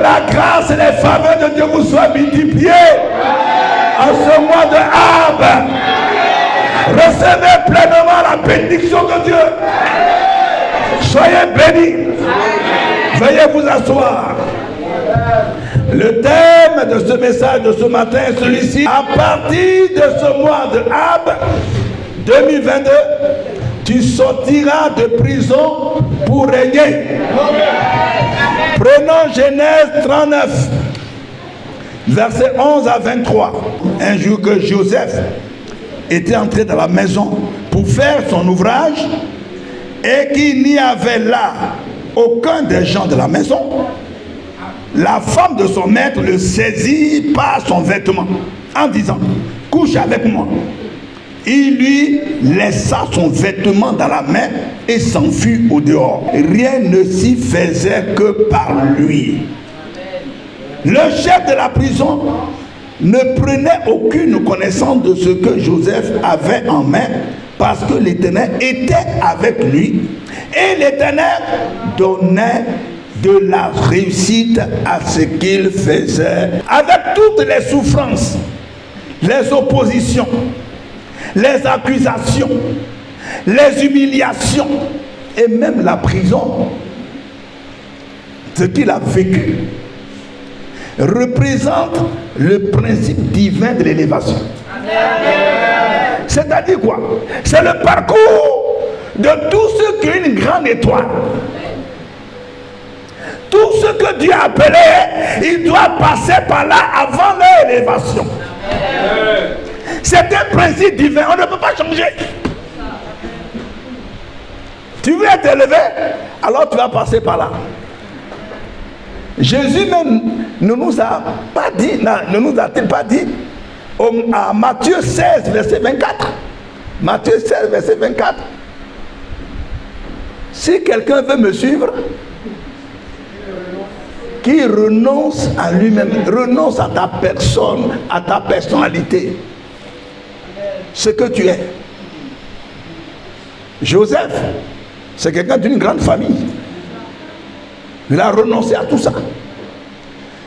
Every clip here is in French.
la grâce et les faveurs de Dieu vous soient multipliées en ce mois de Ab. Recevez pleinement la bénédiction de Dieu. Soyez bénis. Veuillez vous asseoir. Le thème de ce message de ce matin est celui-ci. À partir de ce mois de Ab 2022, tu sortiras de prison pour régner. Prenons Genèse 39, versets 11 à 23. Un jour que Joseph était entré dans la maison pour faire son ouvrage et qu'il n'y avait là aucun des gens de la maison, la femme de son maître le saisit par son vêtement en disant « Couche avec moi ». Il lui laissa son vêtement dans la main et s'enfuit au dehors. Rien ne s'y faisait que par lui. Le chef de la prison ne prenait aucune connaissance de ce que Joseph avait en main parce que l'Éternel était avec lui et l'Éternel donnait de la réussite à ce qu'il faisait. Avec toutes les souffrances, les oppositions, les accusations, les humiliations et même la prison, ce qu'il a vécu représente le principe divin de l'élévation. C'est-à-dire quoi? C'est le parcours de tous ceux qui ont une grande étoile. Tout ce que Dieu a appelé, il doit passer par là avant leur élévation. C'est un principe divin, on ne peut pas changer. Tu veux être élevé, alors tu vas passer par là. Jésus même ne nous a pas dit, ne nous a-t-il pas dit à Matthieu 16, verset 24. Matthieu 16, verset 24. Si quelqu'un veut me suivre, qu'il renonce à lui-même, renonce à ta personne, à ta personnalité, ce que tu es. Joseph, c'est quelqu'un d'une grande famille. Il a renoncé à tout ça.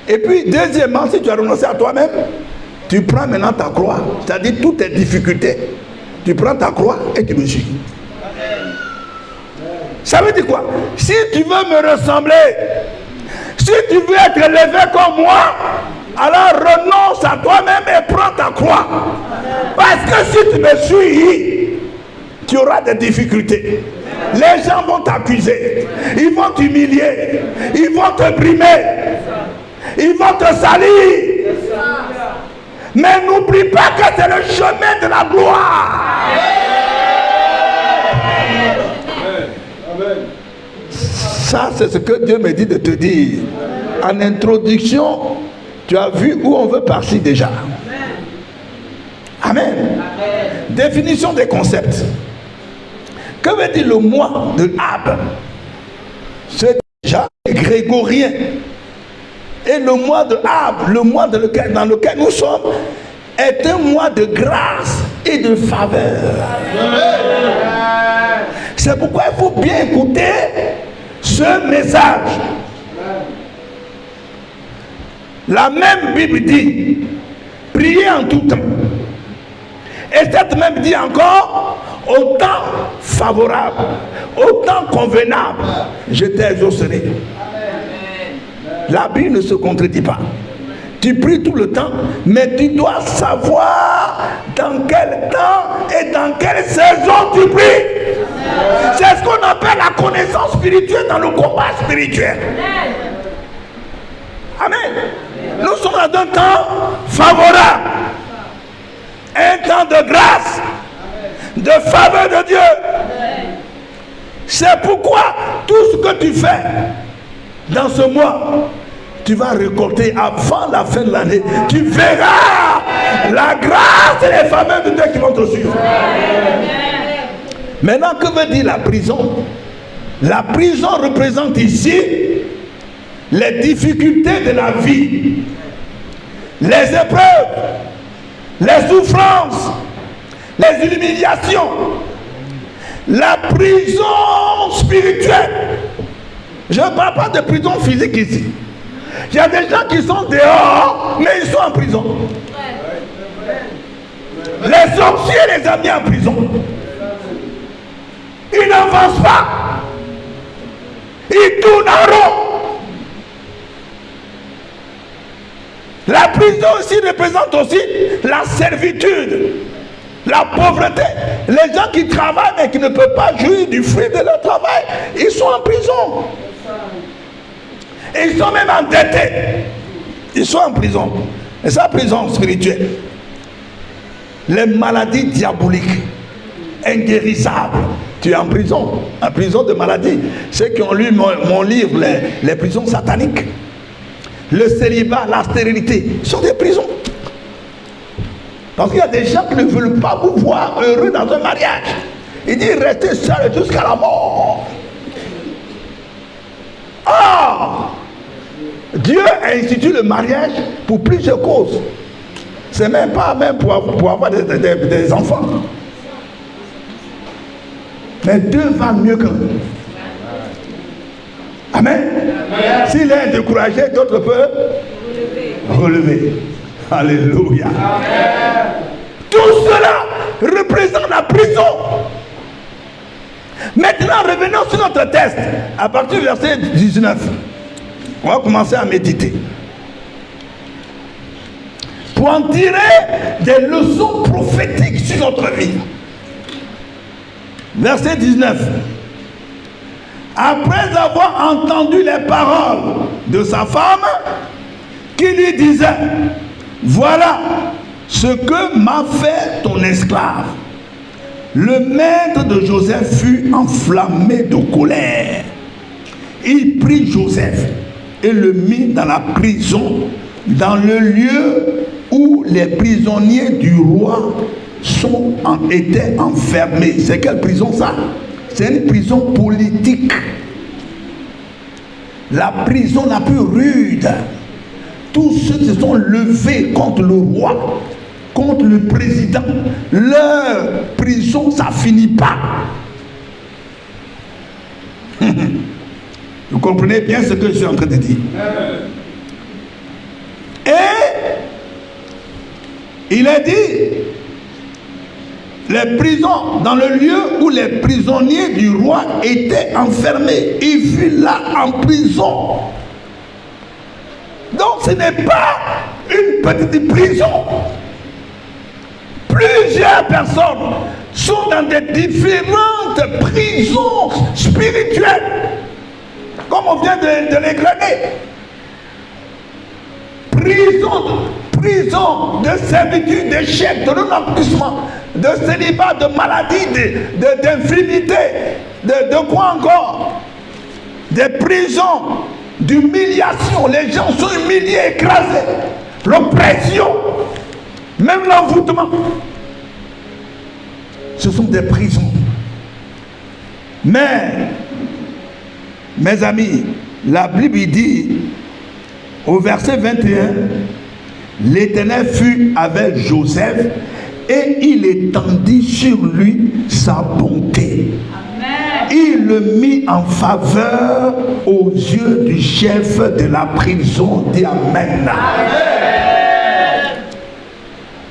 Et puis, deuxièmement, si tu as renoncé à toi-même, tu prends maintenant ta croix, c'est-à-dire toutes tes difficultés. Tu prends ta croix et tu me suis. Ça veut dire quoi? Si tu veux me ressembler, si tu veux être élevé comme moi, alors renonce à toi-même et prends ta croix. Parce que si tu me suis, tu auras des difficultés. Les gens vont t'accuser, ils vont t'humilier, ils vont te brimer, ils vont te salir. Mais n'oublie pas que c'est le chemin de la gloire. Ça, c'est ce que Dieu me dit de te dire. En introduction, tu as vu où on veut partir déjà. Amen. Définition des concepts. Que veut dire le mois de Ab? C'est déjà grégorien. Et le mois de Ab, le mois dans lequel nous sommes, est un mois de grâce et de faveur. C'est pourquoi il faut bien écouter ce message. La même Bible dit, priez en tout temps. Et cette même dit encore, au temps favorable, au temps convenable, je t'exaucerai. La Bible ne se contredit pas. Tu pries tout le temps, mais tu dois savoir dans quel temps et dans quelle saison tu pries. C'est ce qu'on appelle la connaissance spirituelle dans le combat spirituel. Amen. Nous sommes dans un temps favorable, un temps de grâce, de faveur de Dieu. C'est pourquoi tout ce que tu fais dans ce mois, tu vas récolter avant la fin de l'année. Tu verras la grâce et les faveurs de Dieu qui vont te suivre. Maintenant, que veut dire la prison? La prison représente ici les difficultés de la vie, les épreuves, les souffrances, les humiliations, la prison spirituelle. Je ne parle pas de prison physique ici. Il y a des gens qui sont dehors, mais ils sont en prison. Les sorciers les ont mis en prison. Ils n'avancent pas. Ils tournent en rond. La prison aussi représente aussi la servitude, la pauvreté. Les gens qui travaillent mais qui ne peuvent pas jouir du fruit de leur travail, ils sont en prison. Et ils sont même endettés. Ils sont en prison. Et ça, prison spirituelle. Les maladies diaboliques, inguérissables. Tu es en prison de maladie. Ceux qui ont lu mon livre, les prisons sataniques. Le célibat, la stérilité, sont des prisons. Parce qu'il y a des gens qui ne veulent pas vous voir heureux dans un mariage. Ils disent restez seul jusqu'à la mort. Ah! Dieu a institué le mariage pour plusieurs causes. C'est même pas pour avoir des enfants. Mais Dieu va mieux qu'un. Amen. S'il est découragé, d'autres peuvent relever. Alléluia. Amen. Tout cela représente la prison. Maintenant, revenons sur notre texte. À partir du verset 19, on va commencer à méditer. Pour en tirer des leçons prophétiques sur notre vie. Verset 19. Après avoir entendu les paroles de sa femme, qui lui disait, voilà ce que m'a fait ton esclave. Le maître de Joseph fut enflammé de colère. Il prit Joseph et le mit dans la prison, dans le lieu où les prisonniers du roi étaient enfermés. C'est quelle prison ça? C'est une prison politique. La prison la plus rude. Tous ceux qui se sont levés contre le roi, contre le président, leur prison, ça ne finit pas. Vous comprenez bien ce que je suis en train de dire. Et il a dit, les prisons, dans le lieu où les prisonniers du roi étaient enfermés, il fut là en prison. Donc ce n'est pas une petite prison. Plusieurs personnes sont dans des différentes prisons spirituelles, comme on vient de l'égrener. Prison de servitude, d'échec, de non-accomplissement, de célibat, de maladie, d'infirmité, de quoi encore? Des prisons d'humiliation. Les gens sont humiliés, écrasés. L'oppression, même l'envoûtement. Ce sont des prisons. Mais, mes amis, la Bible dit, au verset 21, l'Éternel fut avec Joseph et il étendit sur lui sa bonté. Amen. Il le mit en faveur aux yeux du chef de la prison. Dis Amen. Amen.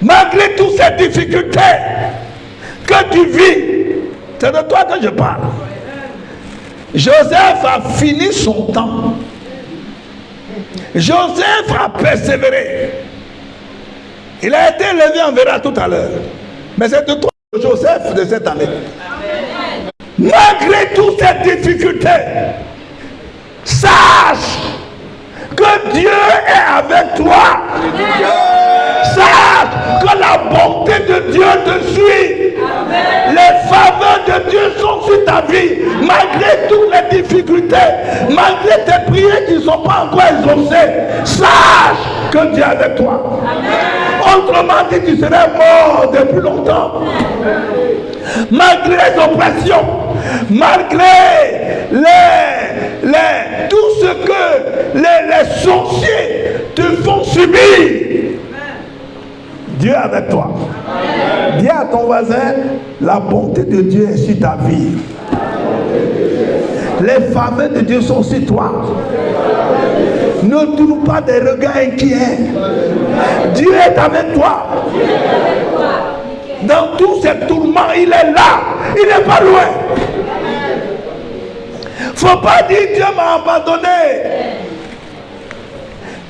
Malgré toutes ces difficultés que tu vis, c'est de toi que je parle. Joseph a fini son temps. Joseph a persévéré. Il a été élevé, on verra tout à l'heure. Mais c'est de toi, Joseph, de cette année. Amen. Malgré toutes ces difficultés, sache que Dieu est avec toi. Amen. Sache que la bonté de Dieu te suit. Amen. Les faveurs de Dieu sont sur ta vie. Malgré toutes les difficultés, malgré tes prières qui ne sont pas encore exaucées, sache que Dieu est avec toi. Amen. Autrement dit, tu serais mort depuis longtemps. Malgré les oppressions, malgré tout ce que les sorciers te font subir, Dieu est avec toi. Amen. Dis à ton voisin, la bonté de Dieu est sur ta vie. Les faveurs de Dieu sont sur toi. Ne tourne pas des regards inquiets. Dieu est avec toi. Dans tous ces tourments, il est là. Il n'est pas loin. Faut pas dire Dieu m'a abandonné.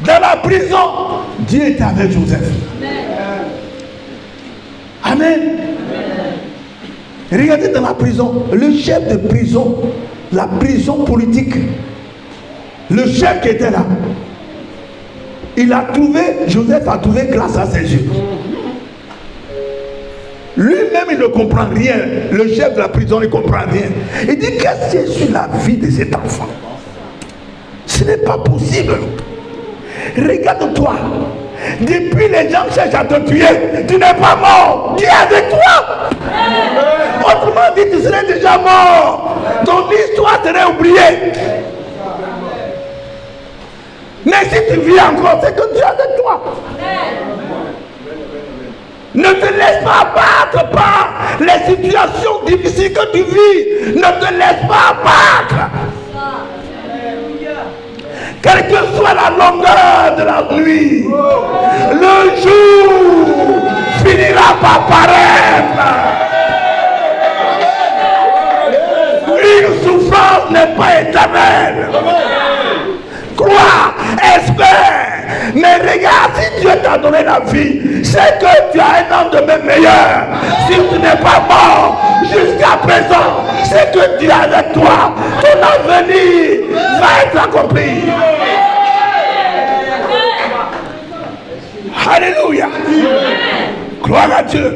Dans la prison, Dieu était avec Joseph. Amen. Regardez dans la prison, le chef de prison, la prison politique, le chef qui était là, il a trouvé, Joseph a trouvé grâce à ses yeux. Lui-même, il ne comprend rien. Le chef de la prison ne comprend rien. Il dit, qu'est-ce que c'est sur la vie de cet enfant? Ce n'est pas possible. Regarde-toi. Depuis les gens cherchent à te tuer, tu n'es pas mort. Dieu est avec toi. Autrement dit, tu serais déjà mort. Ton histoire serait oubliée. Mais si tu vis encore, c'est que Dieu est avec toi. Ne te laisse pas abattre par les situations difficiles que tu vis. Ne te laisse pas abattre. Quelle que soit la longueur de la nuit, le jour finira par paraître. Une souffrance n'est pas éternelle. Crois, espère. Mais regarde, si Dieu t'a donné la vie, c'est que tu as un lendemain meilleur. Si tu n'es pas mort jusqu'à présent, c'est que Dieu est avec toi. Ton avenir va être accompli. Alléluia. Gloire à Dieu.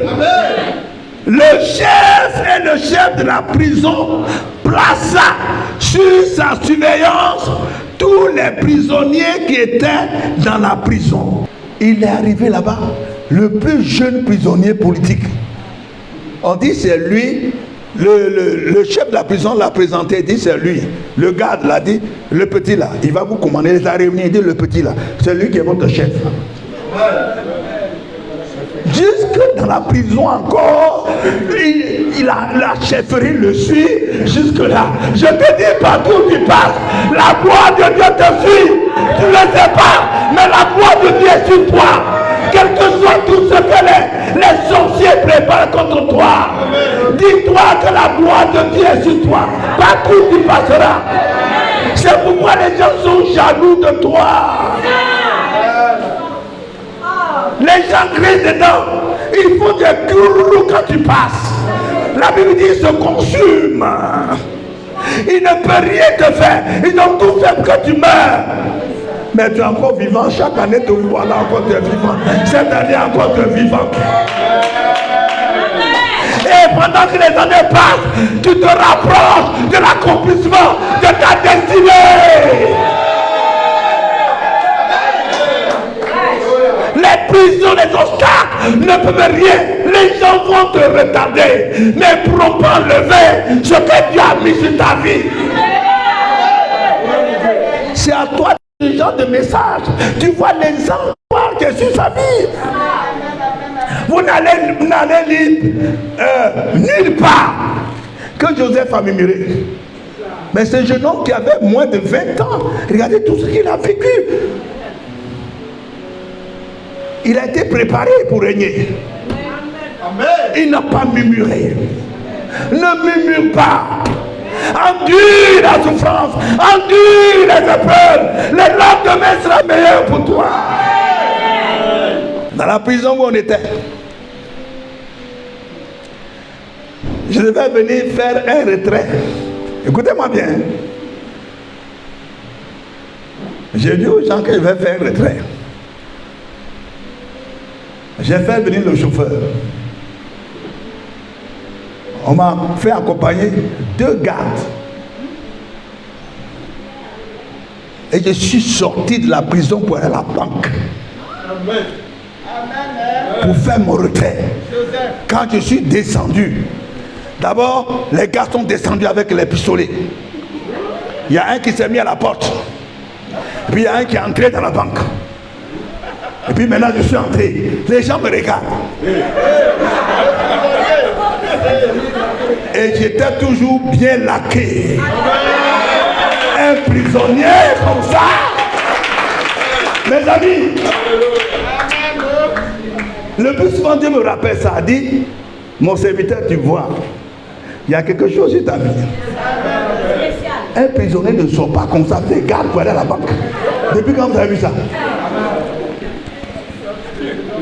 Le chef et le chef de la prison plaça sur sa surveillance tous les prisonniers qui étaient dans la prison. Il est arrivé là-bas, le plus jeune prisonnier politique. On dit c'est lui, le chef de la prison l'a présenté, il dit c'est lui. Le garde l'a dit, le petit là, il va vous commander, il les a réunis, il dit le petit là, c'est lui qui est votre chef. Jusque dans la prison encore, la chefferie le suit jusque là. Je te dis, partout où tu passes, la gloire de Dieu te suit. Tu ne le sais pas, mais la gloire de Dieu est sur toi. Quel que soit tout ce que les sorciers préparent contre toi, dis-toi que la gloire de Dieu est sur toi. Partout où tu passeras. C'est pourquoi les gens sont jaloux de toi. Les gens crient dedans. Il faut des gourous quand tu passes. La Bible dit se consume. Il ne peut rien te faire. Ils ont tout fait pour que tu meurs. Mais tu es encore vivant. Chaque année, te voilà encore tu es vivant. Cette année encore tu es vivant. Et pendant que les années passent, tu te rapproches de l'accomplissement de ta destinée. Les prisons, les obstacles ne peuvent rien. Les gens vont te retarder, mais pourront pas enlever ce que Dieu a mis sur ta vie. C'est à toi ce genre de message. Tu vois les enfants qui sont sur sa vie. Vous n'allez lire nulle part que Joseph a murmuré. Mais ce jeune homme qui avait moins de 20 ans, regardez tout ce qu'il a vécu. Il a été préparé pour régner. Amen. Il n'a pas murmuré. Ne murmure pas. Endure la souffrance. Endure les épreuves. Le lendemain sera meilleur pour toi. Dans la prison où on était, je devais venir faire un retrait. Écoutez-moi bien. J'ai dit aux gens que je vais faire un retrait. J'ai fait venir le chauffeur. On m'a fait accompagner 2 gardes. Et je suis sorti de la prison pour aller à la banque. Amen. Pour faire mon retrait. Quand je suis descendu, d'abord, les gars sont descendus avec les pistolets. Il y a un qui s'est mis à la porte. Puis il y a un qui est entré dans la banque. Et puis maintenant je suis entré. Les gens me regardent. Et j'étais toujours bien laqué. Un prisonnier comme ça. Mes amis, le plus souvent Dieu me rappelle ça, dit, mon serviteur, tu vois, il y a quelque chose sur ta vie. Un prisonnier ne sort pas comme ça, des gardes pour aller à la banque. Depuis quand vous avez vu ça?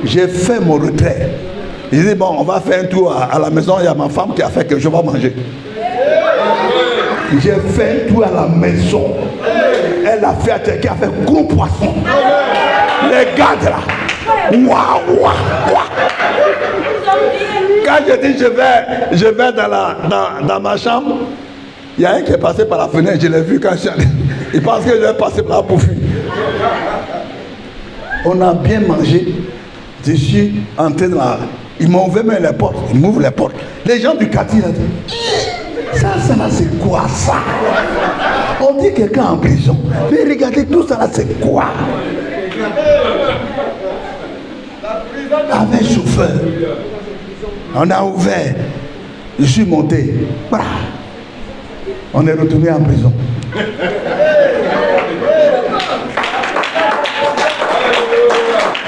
J'ai fait mon retrait. J'ai dit, bon, on va faire un tour à la maison, il y a ma femme qui a fait que je vais manger. J'ai fait un tour à la maison. Elle a fait, qui a fait gros poisson. Les gardes là. Waouh, waouh, waouh. Quand je dis je vais dans ma chambre, il y a un qui est passé par la fenêtre, je l'ai vu quand je suis allé. Il pense que je vais passer par là pour fuir. On a bien mangé. Je suis entré dans la... Ils m'ont ouvert même les portes. Ils m'ouvrent les portes. Les gens du quartier ont dit, ça là, c'est quoi ça? On dit quelqu'un en prison. Mais regardez, tout ça là, c'est quoi? Avec chauffeur. On a ouvert. Je suis monté. Voilà. On est retourné en prison.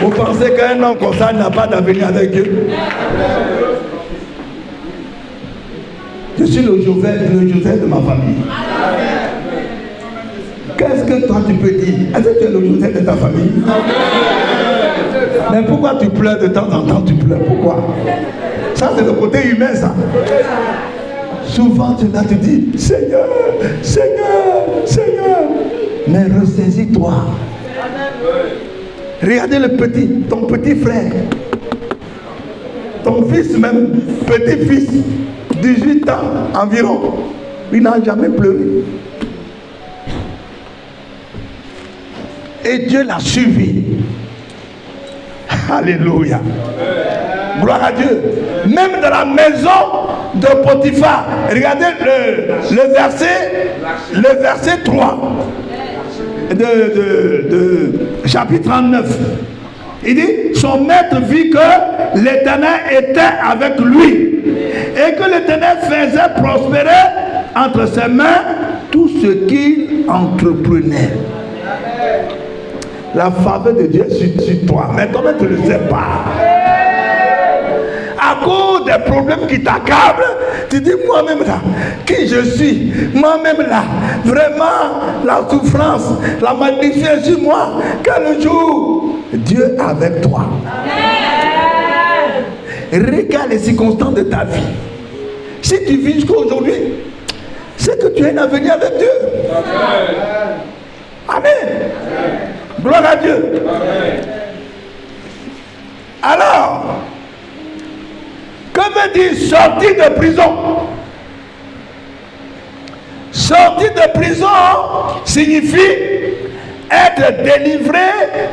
Vous pensez qu'un homme comme ça n'a pas d'avenir avec Dieu? Je suis le Joseph de ma famille. Qu'est-ce que toi tu peux dire? Est-ce que tu es le Joseph de ta famille? Mais pourquoi tu pleures de temps en temps? Tu pleures, pourquoi? Ça c'est le côté humain ça. Souvent tu dis, Seigneur, Seigneur, Seigneur. Mais ressaisis-toi. Regardez ton petit frère. Ton fils même, petit-fils, 18 ans environ. Il n'a jamais pleuré. Et Dieu l'a suivi. Alléluia. Gloire à Dieu. Même dans la maison de Potiphar. Regardez le verset 3 de chapitre 39. Il dit, son maître vit que l'Éternel était avec lui et que l'Éternel faisait prospérer entre ses mains tout ce qu'il entreprenait. La faveur de Dieu est sur toi, mais toi tu ne le sais pas. À cause des problèmes qui t'accablent, tu dis moi-même là, qui je suis, moi-même là, vraiment la souffrance, la malédiction sur moi, quel jour Dieu est avec toi. Regarde les circonstances de ta vie. Si tu vis jusqu'à aujourd'hui, c'est que tu as un avenir avec Dieu. Amen. Gloire à Dieu. Alors, que veut dire sortir de prison? Sortir de prison signifie être délivré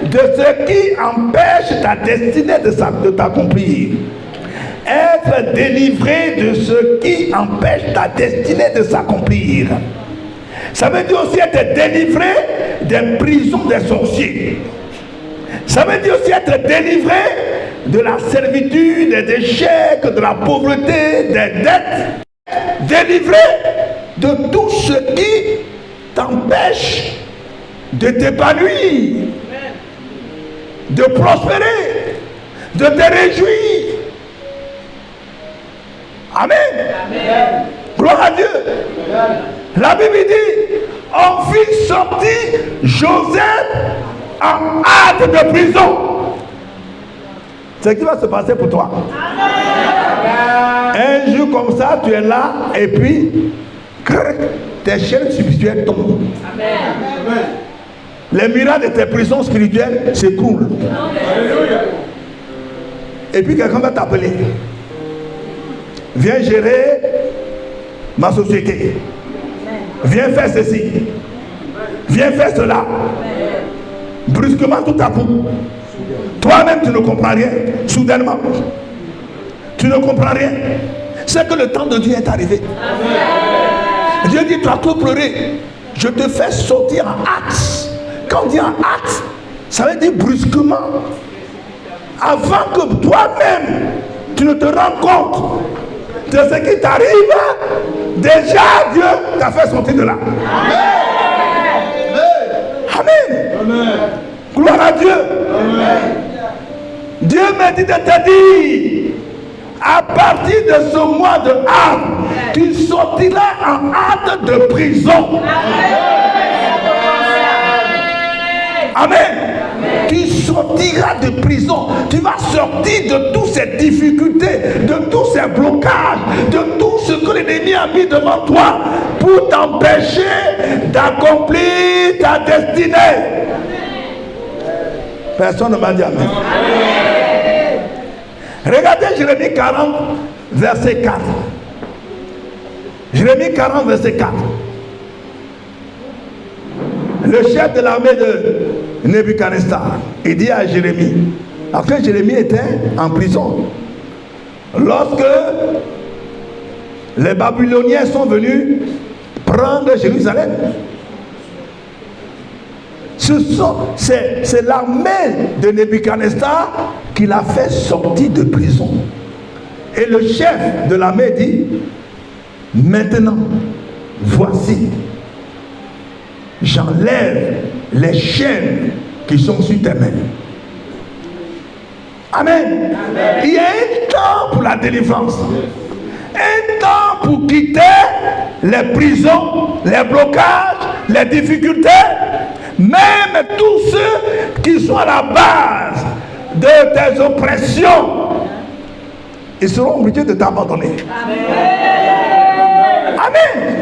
de ce qui empêche ta destinée de t'accomplir. Être délivré de ce qui empêche ta destinée de s'accomplir. Ça veut dire aussi être délivré des prisons des sorciers. Ça veut dire aussi être délivré de la servitude, des échecs, de la pauvreté, des dettes. Délivré de tout ce qui t'empêche de t'épanouir, de prospérer, de te réjouir. Amen. Amen. Gloire à Dieu. La Bible dit, on fit sortir Joseph en hâte de prison. C'est ce qui va se passer pour toi. Un jour comme ça, tu es là et puis tes chaînes spirituelles tombent. Les miracles de tes prisons spirituelles s'écroulent. Et puis quelqu'un va t'appeler. Viens gérer ma société. Viens faire ceci. Viens faire cela. Brusquement tout à coup. Toi-même tu ne comprends rien. Soudainement. Tu ne comprends rien. C'est que le temps de Dieu est arrivé. Dieu dit, tu as trop pleuré. Je te fais sortir en hâte. Quand on dit en hâte, ça veut dire brusquement. Avant que toi-même tu ne te rends compte de ce qui t'arrive, déjà Dieu t'a fait sortir de là. Amen. Amen. Gloire à Dieu. Amen. Dieu m'a dit de te dire, à partir de ce mois de Av, tu sortiras en hâte de prison. Amen. Amen. Tu sortiras de prison. Tu vas sortir de toutes ces difficultés, de tous ces blocages, de tout ce que l'ennemi a mis devant toi pour t'empêcher d'accomplir ta destinée. Personne ne m'a dit amen. Regardez Jérémie 40, verset 4. Jérémie 40, verset 4. Le chef de l'armée de Nebuchadnezzar, il dit à Jérémie, après Jérémie était en prison, lorsque les Babyloniens sont prendre Jérusalem, c'est l'armée de Nebuchadnezzar qui l'a fait sortir de prison. Et le chef de l'armée dit, maintenant, voici, j'enlève les chaînes qui sont sur tes mains. Amen. Amen. Il y a un temps pour la délivrance. Un temps pour quitter les prisons, les blocages, les difficultés. Même tous ceux qui sont à la base de tes oppressions, ils seront obligés de t'abandonner. Amen. Amen.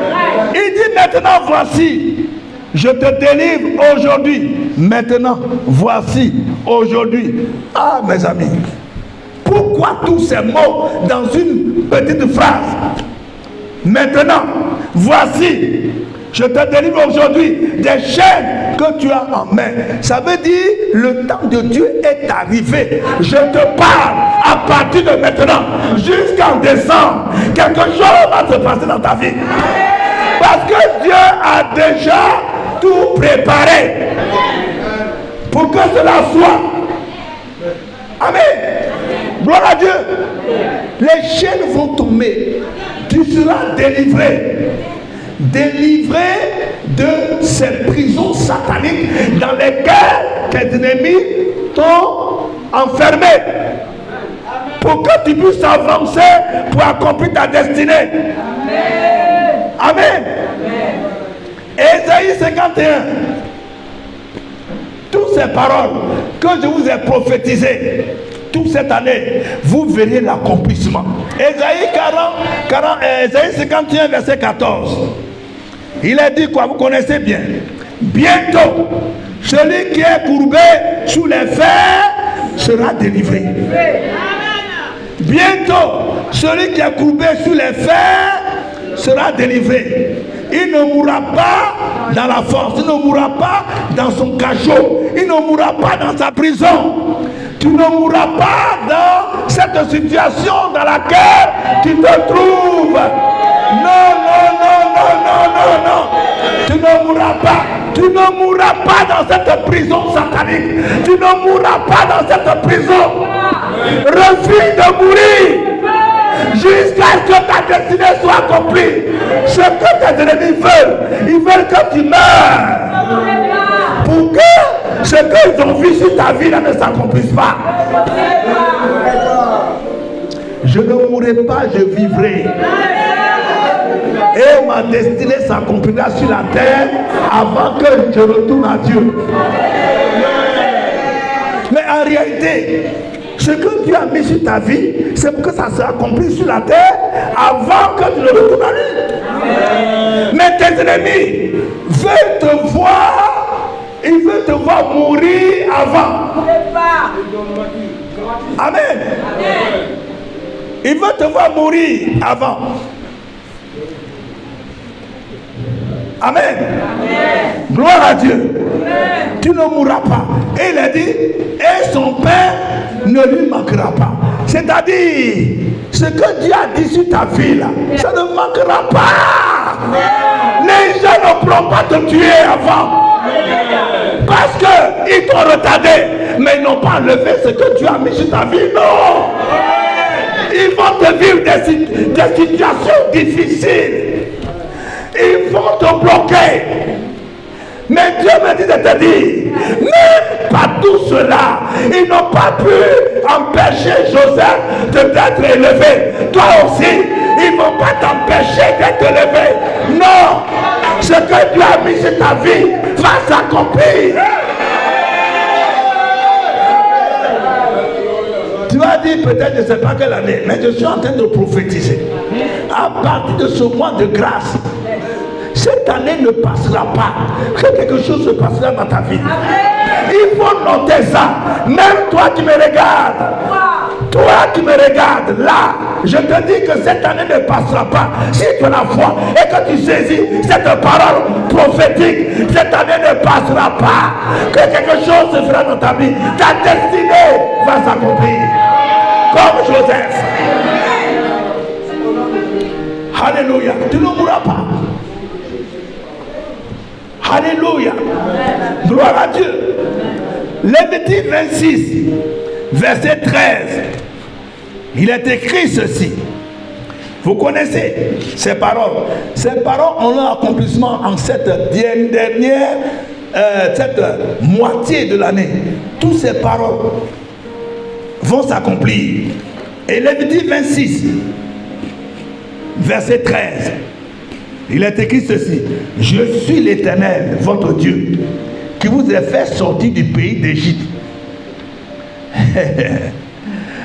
Il dit maintenant voici, je te délivre aujourd'hui. Maintenant, voici, aujourd'hui. Ah, mes amis, pourquoi tous ces mots dans une petite phrase? Maintenant, voici, je te délivre aujourd'hui des chaînes que tu as en main. Ça veut dire, le temps de Dieu est arrivé. Je te parle à partir de maintenant, jusqu'en décembre. Quelque chose va se passer dans ta vie. Parce que Dieu a déjà tout préparé pour que cela soit. Amen. Gloire à Dieu. Les chaînes vont tomber. Tu seras délivré. Délivré de ces prisons sataniques dans lesquelles tes ennemis t'ont enfermé. Pour que tu puisses avancer pour accomplir ta destinée. Amen. Amen. Ésaïe 51. Toutes ces paroles que je vous ai prophétisées toute cette année, vous verrez l'accomplissement. Ésaïe 51, verset 14. Il a dit quoi? Vous connaissez bien. Bientôt, celui qui est courbé sous les fers sera délivré. Bientôt, celui qui est courbé sous les fers sera délivré. Il ne mourra pas dans la force, il ne mourra pas dans son cachot, il ne mourra pas dans sa prison. Tu ne mourras pas dans cette situation dans laquelle tu te trouves. Non, non, non, non, non, non, non. Tu ne mourras pas. Tu ne mourras pas dans cette prison satanique. Tu ne mourras pas dans cette prison. Refuse de mourir jusqu'à ce que ta destinée soit accomplie. Ce que tes ennemis veulent, ils veulent que tu meurs. Pour que ce qu'ils ont vu sur ta vie là ne s'accomplisse pas. Je ne mourrai pas, je vivrai. Et ma destinée s'accomplira sur la terre avant que je retourne à Dieu. Mais en réalité, ce que Dieu a mis sur ta vie, c'est pour que ça s'accomplisse sur la terre avant que tu ne retournes à lui. Mais tes ennemis veulent te voir. Il veut te voir mourir avant. Amen. Il veut te voir mourir avant. Amen. Gloire à Dieu. Tu ne mourras pas. Et il a dit, et son Père ne lui manquera pas. C'est-à-dire, ce que Dieu a dit sur ta vie là, ça ne manquera pas. Les gens ne pourront pas te tuer avant. Parce qu'ils t'ont retardé, mais ils n'ont pas enlevé ce que Dieu a mis sur ta vie. Non. Ils vont te vivre des situations difficiles. Ils vont te bloquer. Mais Dieu me dit de te dire, même pas tout cela, ils n'ont pas pu empêcher Joseph d'être élevé. Toi aussi, ils ne vont pas t'empêcher d'être élevé. Non, ce que Dieu a mis sur ta vie va s'accomplir. Tu vas dire peut-être, je ne sais pas quelle année, mais je suis en train de prophétiser. À partir de ce mois de grâce, cette année ne passera pas. Que quelque chose se passera dans ta vie. Il faut noter ça. Même toi qui me regardes. Toi qui me regardes là, je te dis que cette année ne passera pas. Si tu as la foi et que tu saisis cette parole prophétique, cette année ne passera pas. Que quelque chose se fera dans ta vie. Ta destinée va s'accomplir. Comme Joseph. Alléluia. Tu ne mourras pas. Alléluia. Gloire à Dieu. Lévitique 26, verset 13. Il est écrit ceci. Vous connaissez ces paroles. Ces paroles ont leur accomplissement en cette dernière, cette moitié de l'année. Toutes ces paroles vont s'accomplir. Et Lévitique 26, verset 13. Il est écrit ceci. Je suis l'Éternel, votre Dieu, qui vous a fait sortir du pays d'Égypte.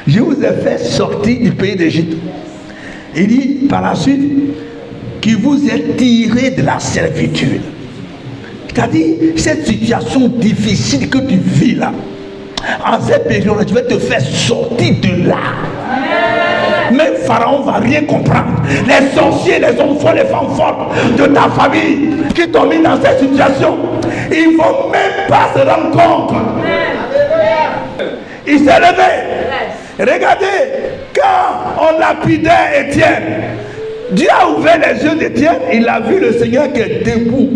Je vous ai fait sortir du pays d'Égypte. Il dit par la suite, qui vous est tiré de la servitude. C'est-à-dire, cette situation difficile que tu vis là, en cette période-là, tu vas te faire sortir de là. Même Pharaon ne va rien comprendre. Les sorciers, les hommes forts, les femmes fortes de ta famille qui t'ont mis dans cette situation, ils ne vont même pas se rendre compte. Il s'est levé. Regardez, quand on lapidait Étienne, Dieu a ouvert les yeux d'Étienne, il a vu le Seigneur qui est debout.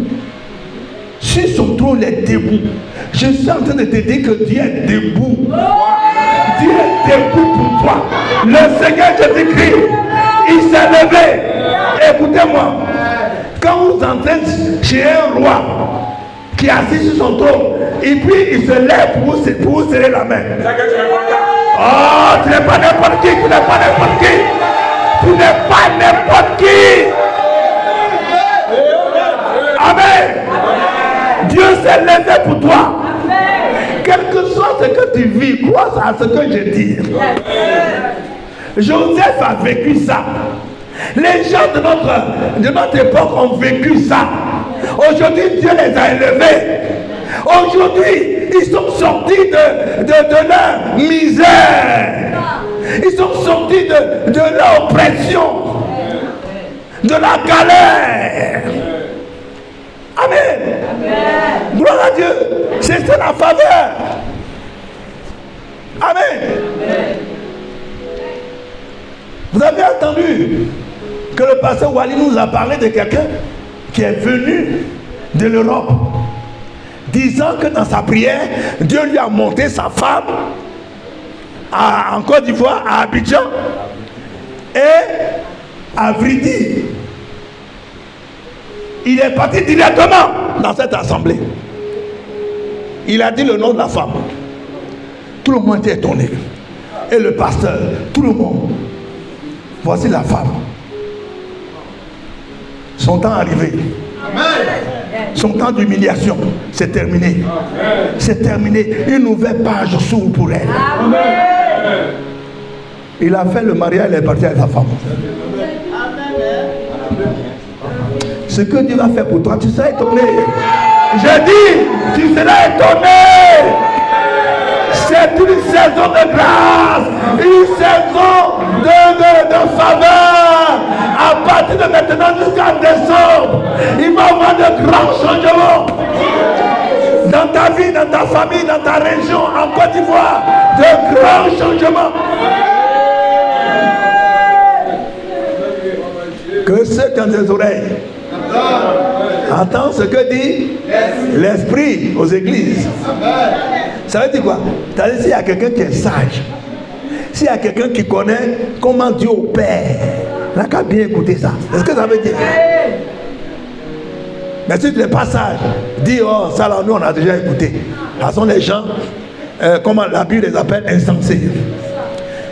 Sur son trône, il est debout. Je suis en train de te dire que Dieu est debout. Dieu est debout pour toi. Le Seigneur Jésus-Christ, il s'est levé. Écoutez-moi. Quand vous entrez chez un roi qui est assis sur son trône, et puis il se lève pour vous serrer la main. Oh, tu n'es pas n'importe qui, tu n'es pas n'importe qui. Tu n'es pas n'importe qui. Amen. Dieu s'est levé pour toi. Quel que soit ce que tu vis, crois à ce que je dis. Joseph a vécu ça. Les gens de notre époque ont vécu ça. Aujourd'hui, Dieu les a élevés. Aujourd'hui, ils sont sortis de leur misère. Ils sont sortis de leur oppression, de la galère. Amen. Amen. Gloire à Dieu. C'est ça la faveur. Amen. Amen. Vous avez entendu que le pasteur Wally nous a parlé de quelqu'un qui est venu de l'Europe, disant que dans sa prière, Dieu lui a monté sa femme en Côte d'Ivoire, à Abidjan et à Vridi. Il est parti directement dans cette assemblée. Il a dit le nom de la femme. Tout le monde était étonné. Et le pasteur, tout le monde. Voici la femme. Son temps arrivé. Son temps d'humiliation, c'est terminé. C'est terminé. Une nouvelle page s'ouvre pour elle. Il a fait le mariage, il est parti avec sa femme. Ce que Dieu va faire pour toi, tu seras étonné. Je dis, tu seras étonné. C'est une saison de grâce, une saison de faveur. À partir de maintenant jusqu'en décembre, il va y avoir de grands changements dans ta vie, dans ta famille, dans ta région, en Côte d'Ivoire. De grands changements. Que ceux qui ont des oreilles entendent ce que dit l'Esprit aux églises. Ça veut dire quoi? C'est-à-dire s'il y a quelqu'un qui est sage, s'il y a quelqu'un qui connaît comment Dieu opère, il n'a qu'à bien écouter ça. Est-ce que ça veut dire? Mais si tu n'es pas sage, dis, oh, ça là, nous on a déjà écouté. Ce sont les gens, comment la Bible les appelle, insensés.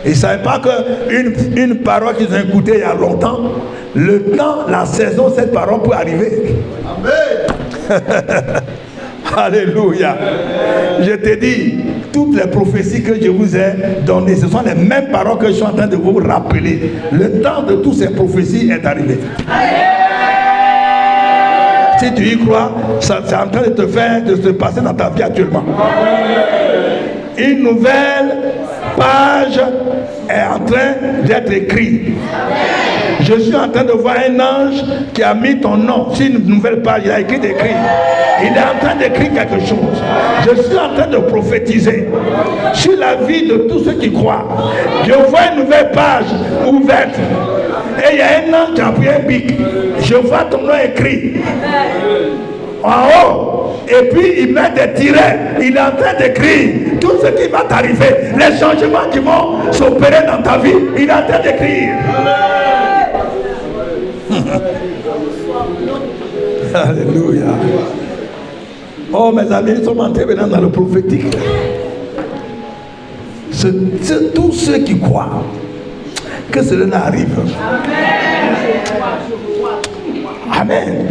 Ils ne savaient pas qu'une parole qu'ils ont écoutée il y a longtemps, le temps, la saison, cette parole peut arriver. Amen. Alléluia. Je te dis, toutes les prophéties que je vous ai données, ce sont les mêmes paroles que je suis en train de vous rappeler. Le temps de toutes ces prophéties est arrivé. Si tu y crois, c'est en train de se passer dans ta vie actuellement. Une nouvelle page est en train d'être écrite. Je suis en train de voir un ange qui a mis ton nom sur une nouvelle page. Il a écrit d'écrire. Il est en train d'écrire quelque chose. Je suis en train de prophétiser sur la vie de tous ceux qui croient. Je vois une nouvelle page ouverte. Et il y a un ange qui a pris un bic. Je vois ton nom écrit en haut. Et puis il met des tirets. Il est en train d'écrire tout ce qui va t'arriver. Les changements qui vont s'opérer dans ta vie. Il est en train d'écrire. Alléluia. Oh mes amis, nous sommes entrés maintenant dans le prophétique. C'est tous ceux qui croient que cela arrive. Amen.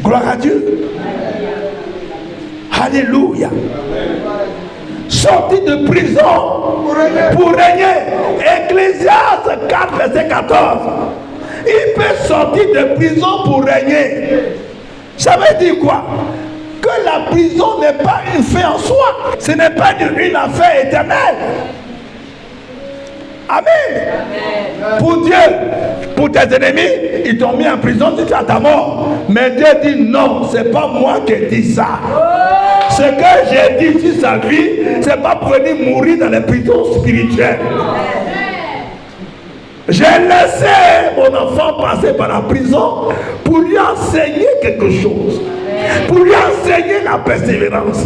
Gloire à Dieu. Alléluia. Sorti de prison pour régner. Ecclésiaste 4, verset 14. Il peut sortir de prison pour régner. Ça veut dire quoi? Que la prison n'est pas une fin en soi. Ce n'est pas une affaire éternelle. Amen. Pour Dieu, pour tes ennemis, ils t'ont mis en prison jusqu'à ta mort. Mais Dieu dit non, c'est pas moi qui ai dit ça. Ce que j'ai dit sur sa vie, c'est pas pour venir mourir dans les prisons spirituelles. J'ai laissé mon enfant passer par la prison pour lui enseigner quelque chose. Pour lui enseigner la persévérance.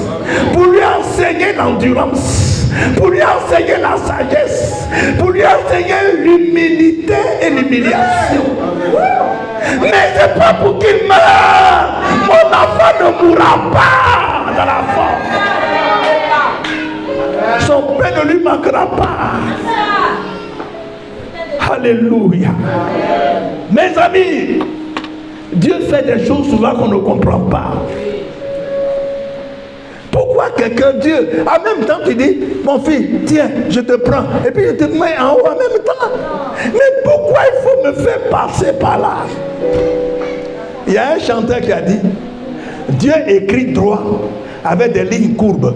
Pour lui enseigner l'endurance. Pour lui enseigner la sagesse. Pour lui enseigner l'humilité et l'humiliation. Mais c'est pas pour qu'il meure. Mon enfant ne mourra pas dans la force. Son père ne lui manquera pas. Alléluia. Mes amis, Dieu fait des choses souvent qu'on ne comprend pas. Pourquoi quelqu'un, Dieu, en même temps tu dis, mon fils, tiens, je te prends, et puis je te mets en haut en même temps. Mais pourquoi il faut me faire passer par là? Il y a un chanteur qui a dit, Dieu écrit droit avec des lignes courbes.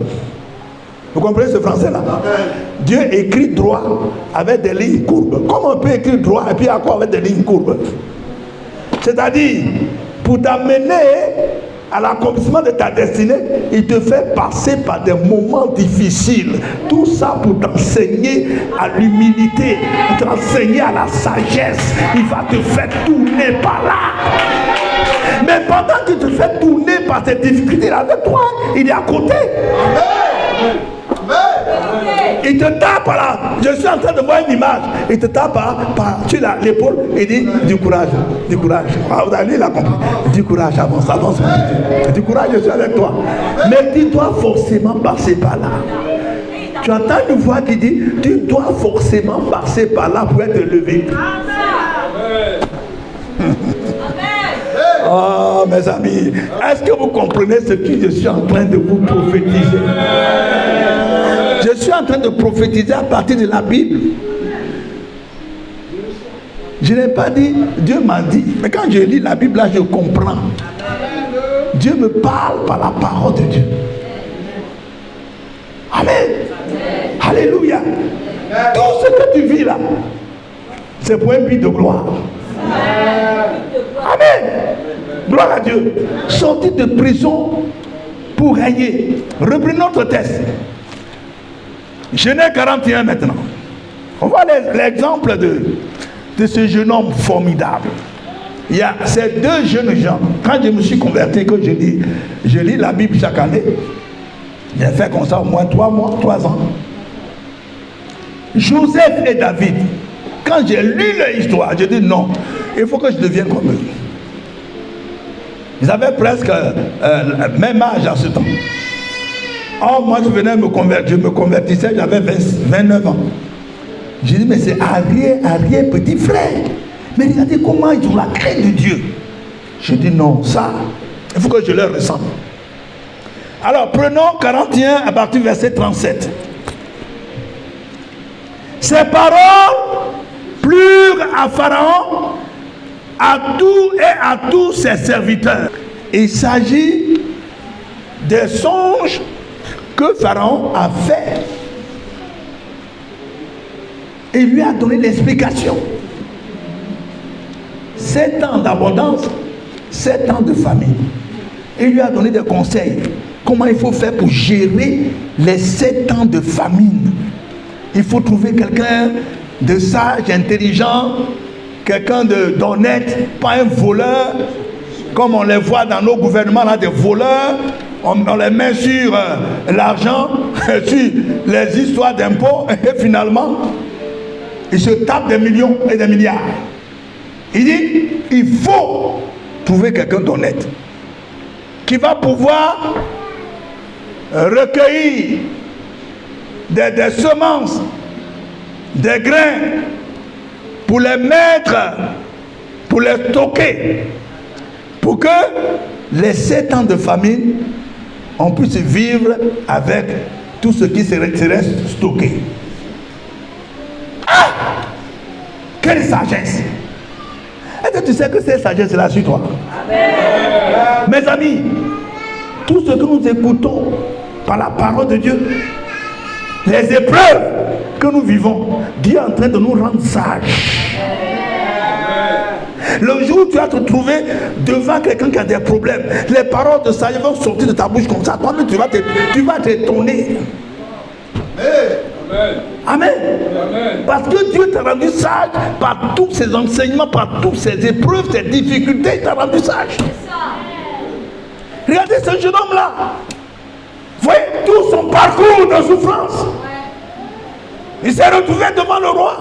Vous comprenez ce français-là? Dieu écrit droit avec des lignes courbes. Comment on peut écrire droit et puis à quoi avec des lignes courbes? C'est-à-dire, pour t'amener à l'accomplissement de ta destinée, il te fait passer par des moments difficiles. Tout ça pour t'enseigner à l'humilité, pour t'enseigner à la sagesse. Il va te faire tourner par là. Mais pendant qu'il te fait tourner par ces difficultés avec toi, il est à côté. Il te tape là. Je suis en train de voir une image. Il te tape sur l'épaule et dit du courage, du courage. Ah, vous avez la compris. Du courage, avance, avance. Du courage, je suis avec toi. Mais tu dois forcément passer par là. Tu entends une voix qui dit tu dois forcément passer par là pour être levé. Oh mes amis, est-ce que vous comprenez ce que je suis en train de vous prophétiser? Je suis en train de prophétiser à partir de la Bible. Je n'ai pas dit, Dieu m'a dit. Mais quand je lis la Bible, là, je comprends. Dieu me parle par la parole de Dieu. Amen. Alléluia. Tout ce que tu vis là, c'est pour un but de gloire. Amen. Gloire à Dieu. Sorti de prison pour régner. Reprenons notre texte. Genèse 41 maintenant. On voit l'exemple de ce jeune homme formidable. Il y a ces deux jeunes gens. Quand je me suis converti, que je lis la Bible chaque année. J'ai fait comme ça au moins 3 ans. Joseph et David. Quand j'ai lu leur histoire, j'ai dit non, il faut que je devienne comme eux. Ils avaient presque même âge à ce temps. Or, moi, je me convertissais, j'avais 29 ans. J'ai dit, mais c'est arrière, petit frère. Mais regardez comment ils ont la crainte de Dieu. Je dis, non, ça, il faut que je leur ressemble. Alors, prenons 41 à partir du verset 37. Ces paroles plurent à Pharaon, à tout et à tous ses serviteurs. Il s'agit des songes que Pharaon a fait. Et lui a donné l'explication. 7 ans d'abondance, 7 ans de famine. Il lui a donné des conseils. Comment il faut faire pour gérer les 7 ans de famine. Il faut trouver quelqu'un de sage, intelligent, quelqu'un d'honnête, pas un voleur, comme on les voit dans nos gouvernements, là, des voleurs. On les met sur l'argent, sur les histoires d'impôts, et finalement, ils se tapent des millions et des milliards. Il dit, il faut trouver quelqu'un d'honnête, qui va pouvoir recueillir des semences, des grains, pour les mettre, pour les stocker, pour que les 7 ans de famine, on puisse vivre avec tout ce qui serait stocké. Ah! Quelle sagesse! Est-ce que tu sais que cette sagesse-là sur toi? Amen. Mes amis, tout ce que nous écoutons par la parole de Dieu, les épreuves que nous vivons, Dieu est en train de nous rendre sages. Le jour où tu vas te trouver devant quelqu'un qui a des problèmes, les paroles de sagesse vont sortir de ta bouche comme ça. Toi-même, tu vas t'étonner. Amen. Amen. Amen. Parce que Dieu t'a rendu sage par tous ses enseignements, par toutes ses épreuves, ses difficultés, il t'a rendu sage. Regardez ce jeune homme-là. Voyez tout son parcours de souffrance. Il s'est retrouvé devant le roi.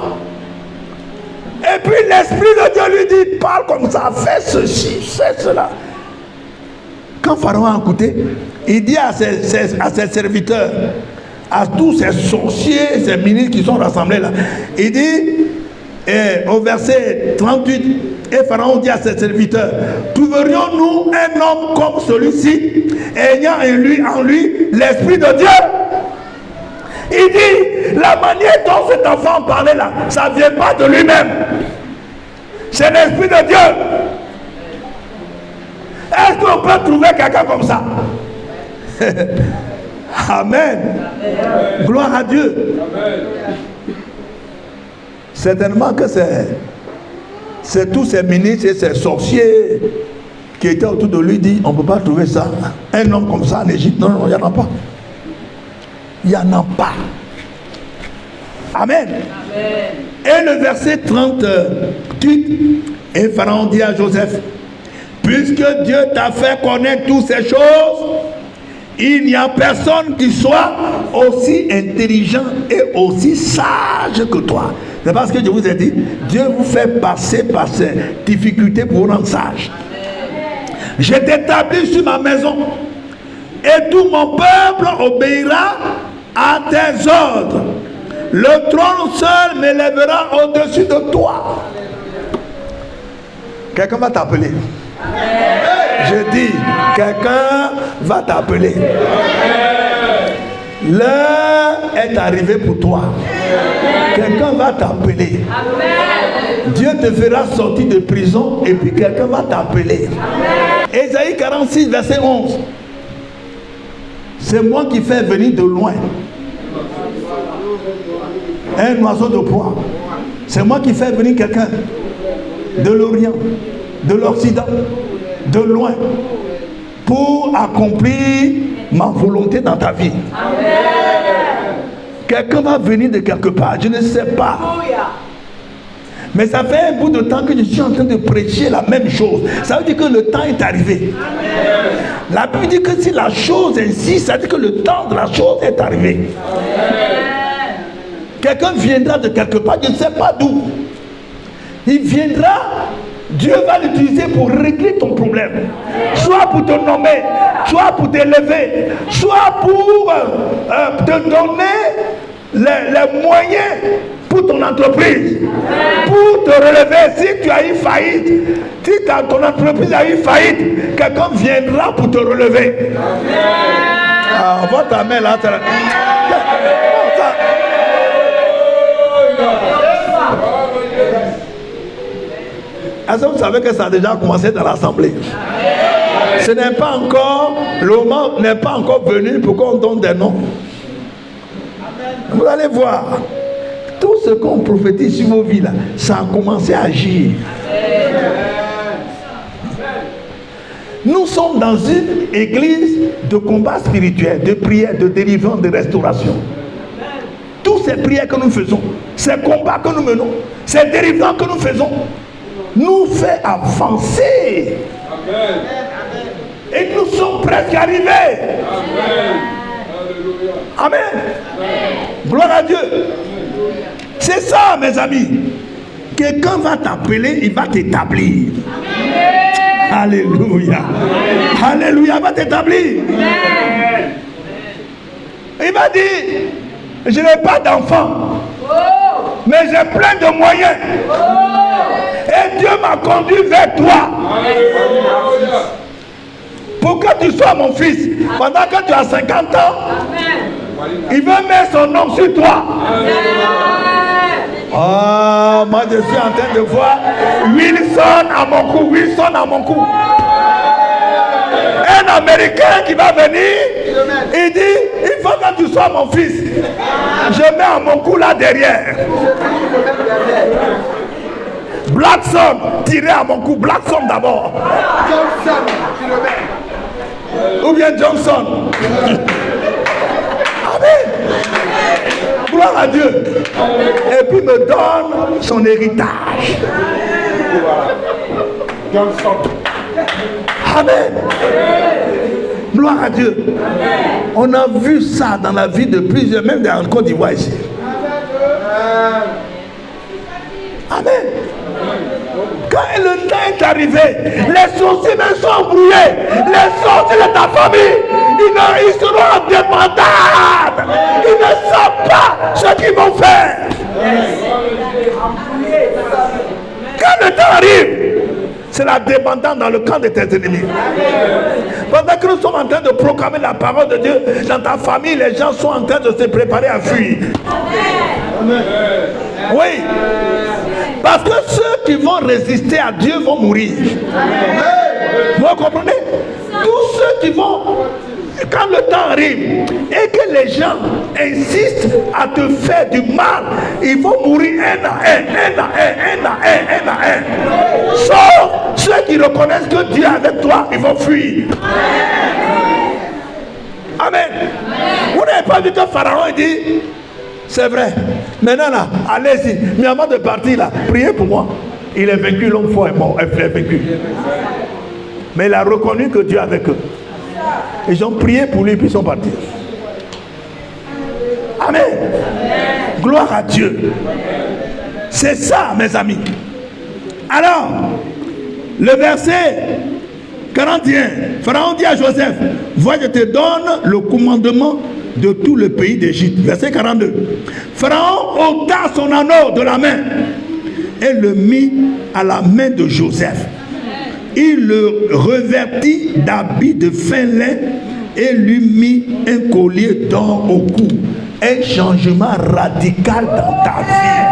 Et puis l'Esprit de Dieu lui dit, parle comme ça, fais ceci, fais cela. Quand Pharaon a écouté, il dit à ses serviteurs, à tous ces sorciers, ces ministres qui sont rassemblés là, il dit, au verset 38, et Pharaon dit à ses serviteurs, trouverions-nous un homme comme celui-ci, ayant en lui l'Esprit de Dieu? Il dit, la manière dont cet enfant parlait là, ça ne vient pas de lui-même. C'est l'Esprit de Dieu. Est-ce qu'on peut trouver quelqu'un comme ça? Amen. Amen. Gloire à Dieu. Amen. Certainement que c'est tous ces ministres et ces sorciers qui étaient autour de lui dit, on ne peut pas trouver ça. Un homme comme ça en Égypte, non, il n'y en a pas. Il n'y en a pas. Amen. Amen. Et le verset 38, et Pharaon dit à Joseph, puisque Dieu t'a fait connaître toutes ces choses, il n'y a personne qui soit aussi intelligent et aussi sage que toi. C'est parce que je vous ai dit, Dieu vous fait passer par ces difficultés pour vous rendre sage. Je t'établis sur ma maison et tout mon peuple obéira à tes ordres. Le trône seul m'élèvera au-dessus de toi. Quelqu'un va t'appeler. Je dis, quelqu'un va t'appeler. L'heure est arrivée pour toi. Quelqu'un va t'appeler. Dieu te fera sortir de prison et puis quelqu'un va t'appeler. Ésaïe 46, verset 11. C'est moi qui fais venir de loin un oiseau de proie. C'est moi qui fais venir quelqu'un de l'Orient, de l'Occident, de loin, pour accomplir ma volonté dans ta vie. Quelqu'un va venir de quelque part, je ne sais pas. Mais ça fait un bout de temps que je suis en train de prêcher la même chose. Ça veut dire que le temps est arrivé. La Bible dit que si la chose insiste, ça veut dire que le temps de la chose est arrivé. Quelqu'un viendra de quelque part, je ne sais pas d'où. Il viendra Dieu va l'utiliser pour régler ton problème. Soit pour te nommer, soit pour t'élever, soit pour te donner les moyens pour ton entreprise, pour te relever. Si tu as eu faillite, si ton entreprise a eu faillite, quelqu'un viendra pour te relever. Ah, on voit ta main là. Est-ce que vous savez que ça a déjà commencé dans l'assemblée? Ce n'est pas encore, le moment n'est pas encore venu pour qu'on donne des noms. Vous allez voir, tout ce qu'on prophétise sur vos vies là, ça a commencé à agir. Nous sommes dans une église de combat spirituel, de prière, de délivrance, de restauration. Toutes ces prières que nous faisons, ces combats que nous menons, ces délivrances que nous faisons, nous fait avancer. Amen. Et nous sommes presque arrivés. Amen. Amen. Amen. Gloire à Dieu. C'est ça, mes amis. Quelqu'un va t'appeler, il va t'établir. Alléluia. Alléluia, il va t'établir. Il va dire, je n'ai pas d'enfant, mais j'ai plein de moyens. Et Dieu m'a conduit vers toi. Pour que tu sois mon fils. Pendant que tu as 50 ans, il veut mettre son nom sur toi. Oh, moi je suis en train de voir Wilson à mon cou. Wilson à mon cou. Un Américain qui va venir, il dit, il faut que tu sois mon fils. Je mets à mon cou là derrière. Blackson, tiré à mon cou. Blackson d'abord. Johnson, ou bien Johnson. Amen. Gloire à Dieu. Et puis me donne son héritage. Johnson. Amen. Gloire à Dieu. On a vu ça dans la vie de plusieurs, même dans le Côte d'Ivoire ici. Amen. Quand le temps est arrivé, les sorciers même sont embrouillés. Les sorciers de ta famille, ils seront indépendables. Ils ne savent pas ce qu'ils vont faire. Quand le temps arrive, c'est la dépendance dans le camp de tes ennemis. Pendant que nous sommes en train de proclamer la parole de Dieu, dans ta famille, les gens sont en train de se préparer à fuir. Oui. Parce que ceux qui vont résister à Dieu vont mourir. Vous comprenez? Tous ceux qui vont, quand le temps arrive et que les gens insistent à te faire du mal, ils vont mourir un à un. Sauf ceux qui reconnaissent que Dieu est avec toi, ils vont fuir. Amen. Vous n'avez pas vu que Pharaon dit, c'est vrai. Maintenant là, allez-y. Mais avant de partir là, priez pour moi. Il est vaincu, l'homme fort est mort. Il est vaincu. Mais il a reconnu que Dieu est avec eux. Ils ont prié pour lui, puis ils sont partis. Amen. Gloire à Dieu. C'est ça, mes amis. Alors, le verset 41. Pharaon dit à Joseph, vois, je te donne le commandement de tout le pays d'Égypte. Verset 42. Pharaon ôta son anneau de la main et le mit à la main de Joseph. Il le revêtit d'habits de fin lin et lui mit un collier d'or au cou. Un changement radical dans ta vie.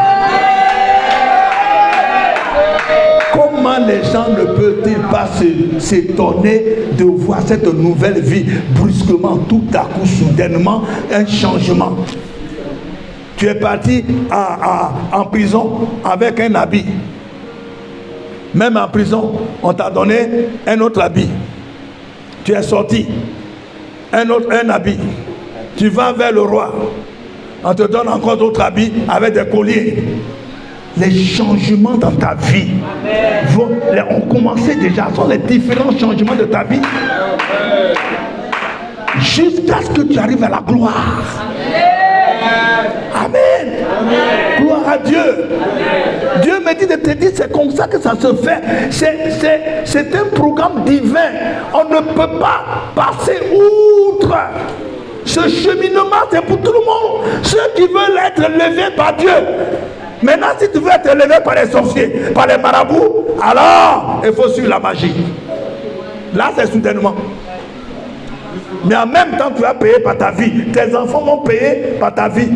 Comment les gens ne peuvent-ils pas s'étonner de voir cette nouvelle vie brusquement, tout à coup, soudainement, un changement? Tu es parti en prison avec un habit. Même en prison, on t'a donné un autre habit. Tu es sorti, un habit. Tu vas vers le roi. On te donne encore d'autres habits avec des colliers. Les changements dans ta vie ont commencé déjà. Ce sont les différents changements de ta vie. Jusqu'à ce que tu arrives à la gloire. Amen. Amen. Gloire à Dieu. Amen. Dieu me me dit de te dire, c'est comme ça que ça se fait. C'est un programme divin. On ne peut pas passer outre. Ce cheminement, c'est pour tout le monde. Ceux qui veulent être levés par Dieu. Maintenant, si tu veux être élevé par les sorciers, par les marabouts, alors il faut suivre la magie. Là, c'est soudainement. Mais en même temps, tu vas payer par ta vie. Tes enfants vont payer par ta vie.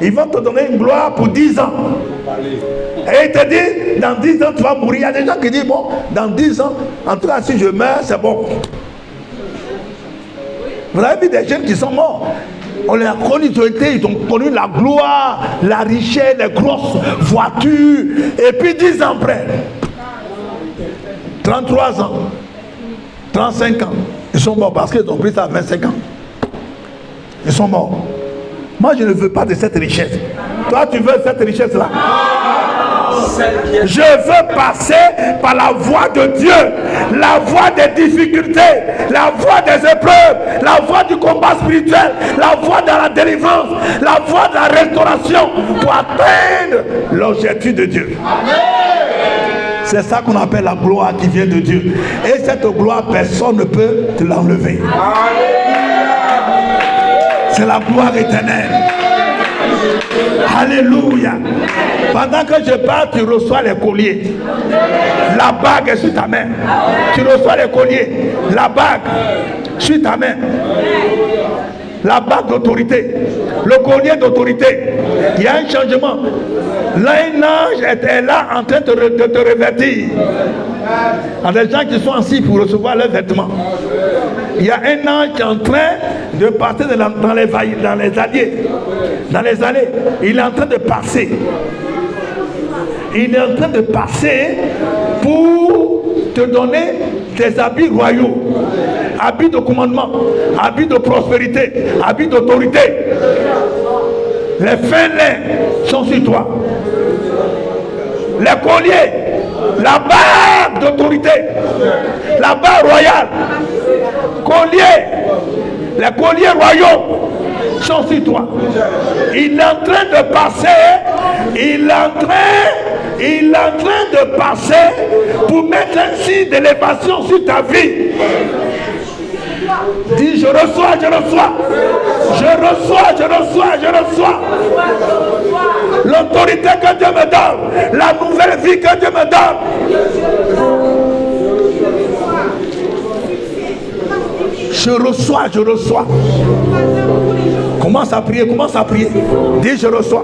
Ils vont te donner une gloire pour 10 ans. Et ils te disent, dans 10 ans, tu vas mourir. Il y a des gens qui disent, bon, dans 10 ans, en tout cas, si je meurs, c'est bon. Vous avez vu des jeunes qui sont morts. On les a connus, ils ont connu la gloire, la richesse, les grosses voitures. Et puis 10 ans après, 33 ans, 35 ans, ils sont morts parce qu'ils ont pris ça à 25 ans. Ils sont morts. Moi, je ne veux pas de cette richesse. Toi, tu veux cette richesse-là? Je veux passer par la voie de Dieu, la voie des difficultés, la voie des épreuves, la voie du combat spirituel, la voie de la délivrance, la voie de la restauration pour atteindre l'objectif de Dieu. C'est ça qu'on appelle la gloire qui vient de Dieu. Et cette gloire, personne ne peut te l'enlever. C'est la gloire éternelle. Alléluia. Pendant que je parle, tu reçois les colliers. La bague est sur ta main. Tu reçois les colliers. La bague sur ta main. La bague d'autorité. Le collier d'autorité. Il y a un changement. Là, un ange est là en train de te revêtir. Il y a des gens qui sont assis pour recevoir leurs vêtements. Il y a un ange qui est en train de partir dans les allées. Dans les allées. Il est en train de passer. Il est en train de passer pour te donner tes habits royaux. Habits de commandement. Habits de prospérité. Habits d'autorité. Les fins laits sont sur toi. Les colliers. La barre d'autorité. La barre royale. Collier. Les colliers royaux sont sur toi. Il est en train de passer. Il est en train de passer pour mettre un signe d'élévation sur ta vie. Dis, je reçois, je reçois. Je reçois, je reçois, je reçois. L'autorité que Dieu me donne. La nouvelle vie que Dieu me donne. Je reçois, je reçois. Commence à prier, commence à prier. Dis, je reçois.